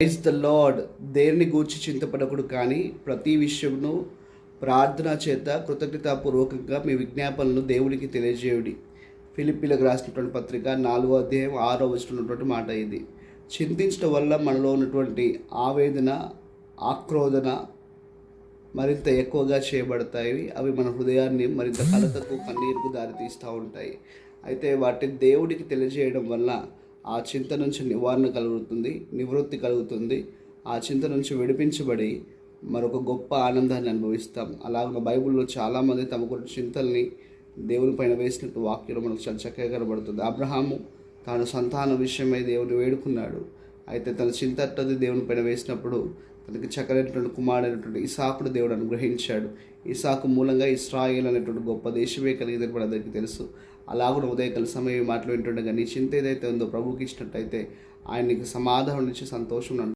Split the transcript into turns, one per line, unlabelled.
Praise the lord. దేనిని గూర్చి చింతపడకుడు, కానీ ప్రతి విషయమును ప్రార్థన చేత కృతజ్ఞతాపూర్వకంగా మీ విజ్ఞాపనలను దేవునికి తెలియజేయుడి. ఫిలిప్పీలకు రాసినటువంటి పత్రిక 4వ అధ్యాయం 6వ వచనంలో మాట ఇది. చింతించడం వల్ల మనలో ఉన్నటువంటి ఆవేదన, ఆక్రోధన మరింత ఎక్కువగా చేయబడతాయి. అవి మన హృదయాన్ని మరింత కలతకు, కన్నీరుకు దారితీస్తూ ఉంటాయి. అయితే వాటిని దేవుడికి తెలియజేయడం వల్ల ఆ చింత నుంచి నివారణ కలుగుతుంది, నివృత్తి కలుగుతుంది. ఆ చింత నుంచి విడిపించబడి మరొక గొప్ప ఆనందాన్ని అనుభవిస్తాం. అలాగే బైబిల్లో చాలామంది తమ కొన్ని చింతల్ని దేవుని పైన వేసినట్టు వాక్యం మనకు చాలా చక్కగా కనబడుతుంది. అబ్రహాము తాను సంతాన విషయమై దేవుని వేడుకున్నాడు. అయితే తన చింత అట్టది దేవుని పైన వేసినప్పుడు తనకి చక్కనైనటువంటి కుమారుడైనటువంటి ఇసాకును దేవుడు అనుగ్రహించాడు. ఇసాకు మూలంగా ఇశ్రాయేల్ అనేటువంటి గొప్ప దేశమే కలిగిందని మన అందరికీ తెలుసు. అలాగే ఉదయకాల సమయం మాటలు వింటుండగా నీ చింత ఏదైతే ఉందో ప్రభువుకి ఇచ్చినట్టయితే ఆయన నీకు సమాధానం నుంచి సంతోషం